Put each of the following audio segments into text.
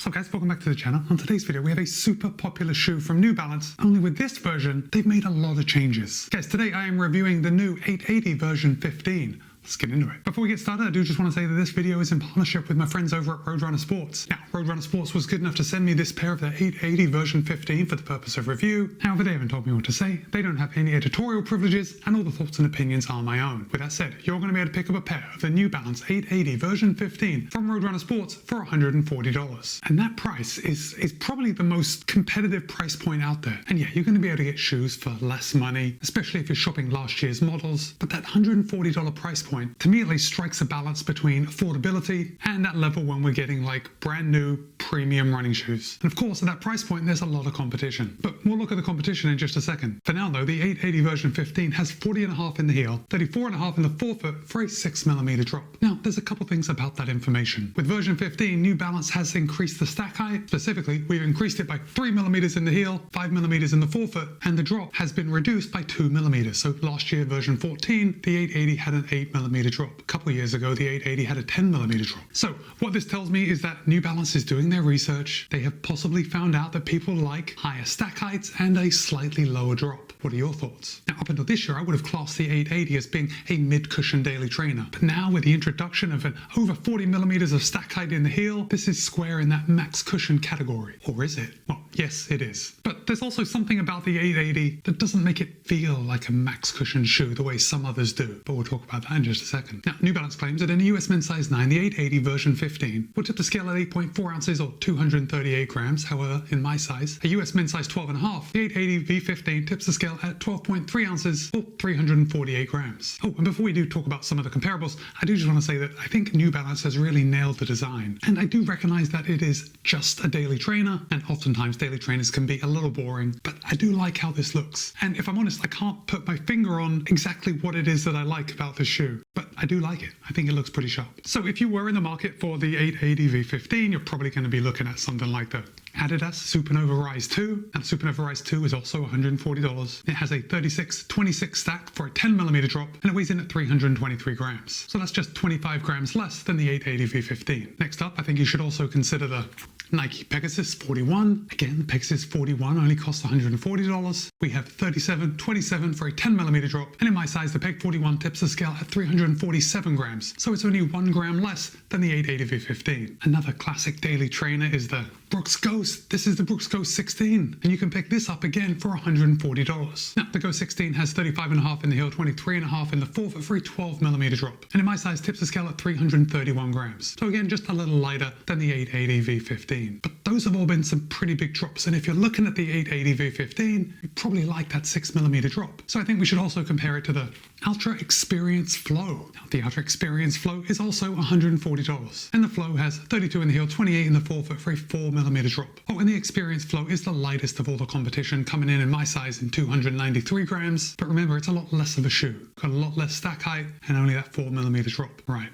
So guys, welcome back to the channel. On today's video, we have a super popular shoe from New Balance, only with this version, they've made a lot of changes. Guys, today I am reviewing the new 880 version 15. Let's get into it. Before we get started, I do just want to say that this video is in partnership with my friends over at Roadrunner Sports. Now, Roadrunner Sports was good enough to send me this pair of their 880 version 15 for the purpose of review. However, they haven't told me what to say, they don't have any editorial privileges, and all the thoughts and opinions are my own. With that said, you're going to be able to pick up a pair of the New Balance 880 version 15 from Roadrunner Sports for $140. And that price is probably the most competitive price point out there. And yeah, you're going to be able to get shoes for less money, especially if you're shopping last year's models. But that $140 price point, to me at least, strikes a balance between affordability and that level when we're getting like brand new premium running shoes. And of course, at that price point, there's a lot of competition. But we'll look at the competition in just a second. For now though, the 880 version 15 has 40.5 in the heel, 34.5 in the forefoot for a 6mm drop. Now, there's a couple things about that information. With version 15, New Balance has increased the stack height. Specifically, we've increased it by 3mm in the heel, 5mm in the forefoot, and the drop has been reduced by 2mm. So last year, version 14, the 880 had an 8mm drop. A couple of years ago, the 880 had a 10mm drop. So what this tells me is that New Balance is doing their research. They have possibly found out that people like higher stack heights and a slightly lower drop. What are your thoughts? Now, up until this year, I would have classed the 880 as being a mid-cushion daily trainer. But now, with the introduction of an over 40mm of stack height in the heel, this is square in that max cushion category. Or is it? Well, yes, it is. But there's also something about the 880 that doesn't make it feel like a max cushion shoe the way some others do. But we'll talk about that in just a second. Now, New Balance claims that in a US men's size 9, the 880 version 15 will tip the scale at 8.4 ounces or 238 grams. However, in my size, a US men's size 12.5, the 880 V15 tips the scale at 12.3 ounces or 348 grams. Oh, and before we do talk about some of the comparables, I do just want to say that I think New Balance has really nailed the design. And I do recognize that it is just a daily trainer, and oftentimes daily trainers can be a little boring, but I do like how this looks. And if I'm honest, I can't put my finger on exactly what it is that I like about the shoe, but I do like it. I think it looks pretty sharp. So if you were in the market for the 880 V15, you're probably going to be looking at something like the Adidas Supernova Rise 2, and Supernova Rise 2 is also $140. It has a 36-26 stack for a 10mm drop, and it weighs in at 323 grams. So that's just 25 grams less than the 880 V15. Next up, I think you should also consider the Nike Pegasus 41. Again, the Pegasus 41 only costs $140. We have 37-27 for a 10mm drop, and in my size, the Peg 41 tips the scale at 347 grams. So it's only 1 gram less than the 880 V15. Another classic daily trainer is the Brooks Ghost. This is the Brooks Ghost 16, and you can pick this up again for $140. Now, the Ghost 16 has 35.5 in the heel, 23.5 in the forefoot for a 12mm drop, and in my size tips the scale at 331 grams. So again, just a little lighter than the 880 V15. But those have all been some pretty big drops, and if you're looking at the 880 V15, you probably like that 6mm drop. So I think we should also compare it to the Ultra Experience Flow. Now, the Ultra Experience Flow is also $140, and the Flow has 32 in the heel, 28 in the forefoot for a 4mm drop. Oh, and the Experience Flow is the lightest of all the competition, coming in my size in 293 grams. But remember, it's a lot less of a shoe. Got a lot less stack height and only that 4mm drop. Right.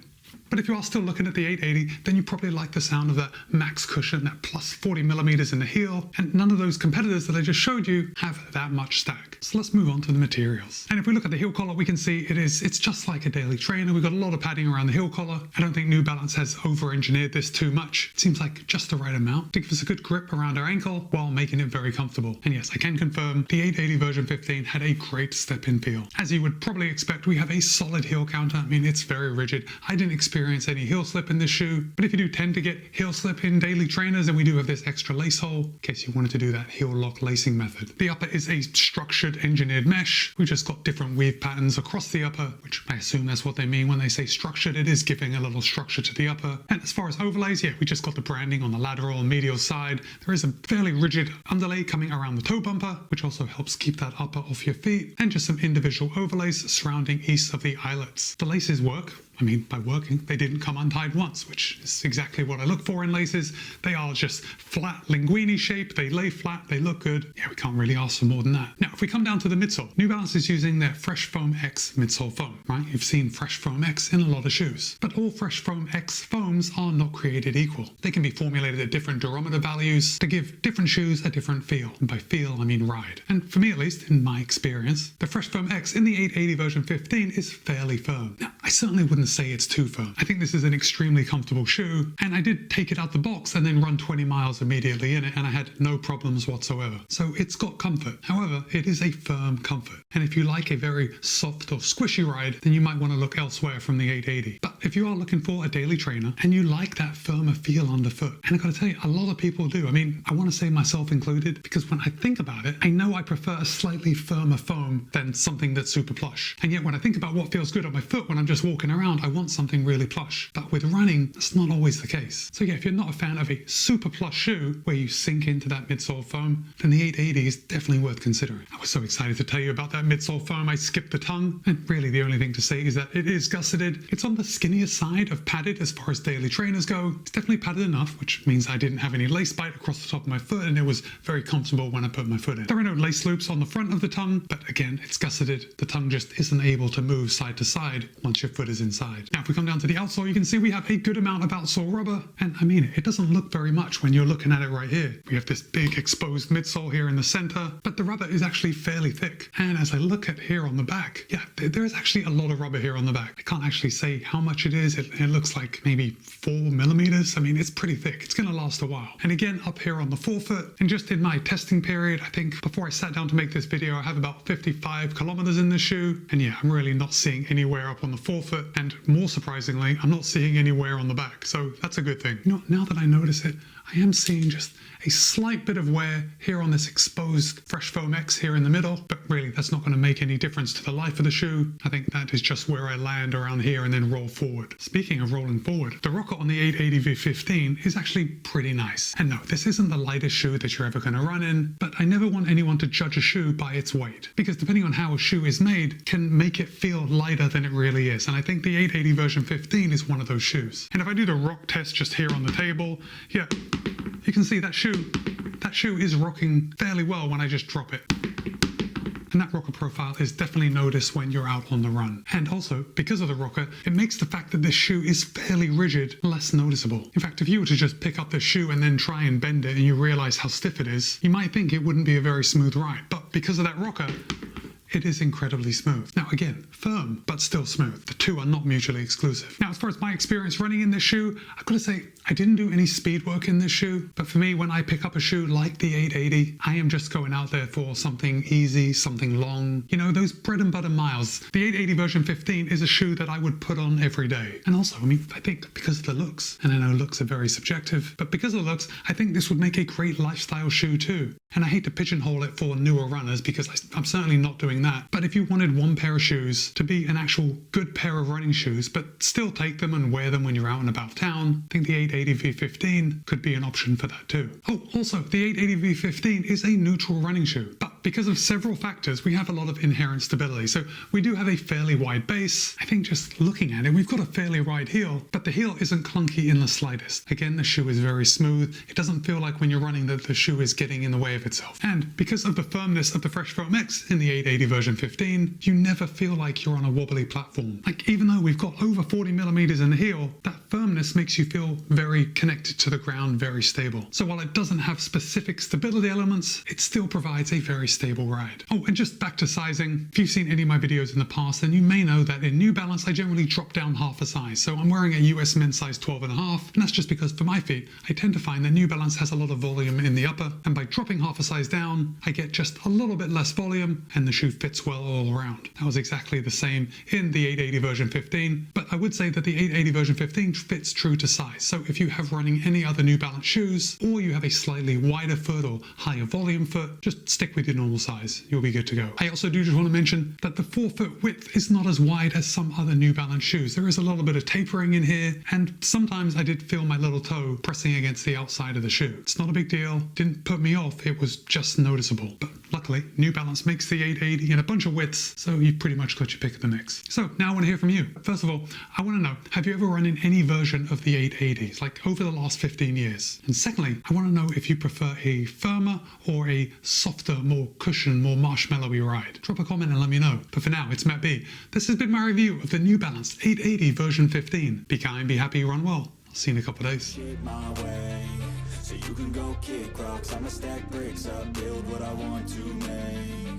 But if you are still looking at the 880, then you probably like the sound of that max cushion, that plus 40mm in the heel, and none of those competitors that I just showed you have that much stack. So let's move on to the materials. And if we look at the heel collar, we can see it's just like a daily trainer. We've got a lot of padding around the heel collar. I don't think New Balance has over-engineered this too much. It seems like just the right amount to give us a good grip around our ankle while making it very comfortable. And yes, I can confirm the 880 version 15 had a great step-in feel. As you would probably expect, we have a solid heel counter. I mean, it's very rigid. I didn't experience any heel slip in this shoe, but if you do tend to get heel slip in daily trainers, then we do have this extra lace hole in case you wanted to do that heel lock lacing method. The upper is a structured engineered mesh. We've just got different weave patterns across the upper, which I assume that's what they mean when they say structured. It is giving a little structure to the upper. And as far as overlays, yeah, we just got the branding on the lateral and medial side. There is a fairly rigid underlay coming around the toe bumper, which also helps keep that upper off your feet, and just some individual overlays surrounding each of the eyelets. The laces work. I mean, by working, they didn't come untied once, which is exactly what I look for in laces. They are just flat linguine shape, they lay flat, they look good. Yeah, we can't really ask for more than that. Now, if we come down to the midsole, New Balance is using their Fresh Foam X midsole foam, right? You've seen Fresh Foam X in a lot of shoes, but all Fresh Foam X foams are not created equal. They can be formulated at different durometer values to give different shoes a different feel. And by feel, I mean ride. And for me, at least, in my experience, the Fresh Foam X in the 880 version 15 is fairly firm. Now, I certainly wouldn't wouldn't say it's too firm. I think this is an extremely comfortable shoe, and I did take it out the box and then run 20 miles immediately in it, and I had no problems whatsoever. So it's got comfort. However, it is a firm comfort. And if you like a very soft or squishy ride, then you might want to look elsewhere from the 880. But if you are looking for a daily trainer and you like that firmer feel underfoot, and I gotta tell you, a lot of people do. I mean, I want to say myself included, because when I think about it, I know I prefer a slightly firmer foam than something that's super plush. And yet when I think about what feels good on my foot when I'm just walking around, I want something really plush. But with running, that's not always the case. So yeah, if you're not a fan of a super plush shoe where you sink into that midsole foam, then the 880 is definitely worth considering. I was so excited to tell you about that midsole foam, I skipped the tongue. And really the only thing to say is that it is gusseted. It's on the skinnier side of padded as far as daily trainers go. It's definitely padded enough, which means I didn't have any lace bite across the top of my foot, and it was very comfortable when I put my foot in. There are no lace loops on the front of the tongue, but again, it's gusseted. The tongue just isn't able to move side to side once your foot is inside. Now, if we come down to the outsole, you can see we have a good amount of outsole rubber, and I mean it doesn't look very much when you're looking at it right here. We have this big exposed midsole here in the center, but the rubber is actually fairly thick. And as I look at here on the back, yeah, there is actually a lot of rubber here on the back. I can't actually say how much it is. It looks like maybe 4 millimeters. I mean, it's pretty thick. It's going to last a while. And again, up here on the forefoot, and just in my testing period, I think before I sat down to make this video, I have about 55 kilometers in this shoe. And yeah, I'm really not seeing any wear up on the forefoot. And more surprisingly, I'm not seeing any wear on the back. So that's a good thing. You know, now that I notice it, I am seeing just a slight bit of wear here on this exposed Fresh Foam X here in the middle, but really that's not going to make any difference to the life of the shoe. I think that is just where I land around here and then roll forward. Speaking of rolling forward, the rocker on the 880 V15 is actually pretty nice. And no, this isn't the lightest shoe that you're ever going to run in, but I never want anyone to judge a shoe by its weight, because depending on how a shoe is made can make it feel lighter than it really is. And I think the 880 version 15 is one of those shoes. And if I do the rock test just here on the table, yeah, you can see that shoe is rocking fairly well when I just drop it. And that rocker profile is definitely noticed when you're out on the run. And also, because of the rocker, it makes the fact that this shoe is fairly rigid less noticeable. In fact, if you were to just pick up this shoe and then try and bend it and you realize how stiff it is, you might think it wouldn't be a very smooth ride. But because of that rocker, it is incredibly smooth. Now again, firm, but still smooth. The two are not mutually exclusive. Now, as far as my experience running in this shoe, I've got to say, I didn't do any speed work in this shoe, but for me, when I pick up a shoe like the 880, I am just going out there for something easy, something long, you know, those bread and butter miles. The 880 version 15 is a shoe that I would put on every day. And also, I mean, I think because of the looks, and I know looks are very subjective, but because of the looks, I think this would make a great lifestyle shoe too. And I hate to pigeonhole it for newer runners because I'm certainly not doing that. But if you wanted one pair of shoes to be an actual good pair of running shoes, but still take them and wear them when you're out and about town, I think the 880 V15 could be an option for that too. Oh, also, the 880 V15 is a neutral running shoe, but because of several factors, we have a lot of inherent stability. So we do have a fairly wide base. I think just looking at it, we've got a fairly wide heel, but the heel isn't clunky in the slightest. Again, the shoe is very smooth. It doesn't feel like when you're running that the shoe is getting in the way of itself. And because of the firmness of the Fresh Foam X in the 880 version 15, you never feel like you're on a wobbly platform. Like, even though we've got over 40 millimeters in the heel, that firmness makes you feel very connected to the ground, very stable. So while it doesn't have specific stability elements, it still provides a very stable ride. Oh, and just back to sizing, if you've seen any of my videos in the past, then you may know that in New Balance, I generally drop down half a size. So I'm wearing a US men's size 12.5, and that's just because for my feet, I tend to find that New Balance has a lot of volume in the upper, and by dropping half a size down, I get just a little bit less volume, and the shoe fits well all around. That was exactly the same in the 880 version 15, but I would say that the 880 version 15 fits true to size. So if you have running any other New Balance shoes, or you have a slightly wider foot or higher volume foot, just stick with your normal size. You'll be good to go. I also do just want to mention that the forefoot width is not as wide as some other New Balance shoes. There is a little bit of tapering in here, and sometimes I did feel my little toe pressing against the outside of the shoe. It's not a big deal. Didn't put me off. It was just noticeable. But luckily, New Balance makes the 880 in a bunch of widths, so you've pretty much got your pick of the mix. So now I want to hear from you. First of all, I want to know, have you ever run in any version of the 880s, like over the last 15 years? And secondly, I want to know if you prefer a firmer or a softer, more cushion, more marshmallowy ride. Drop a comment and let me know. But for now, it's Matt B. This has been my review of the New Balance 880 version 15. Be kind, be happy, run well. I'll see you in a couple of days. So you can go kick rocks, I'ma stack bricks up, build what I want to make.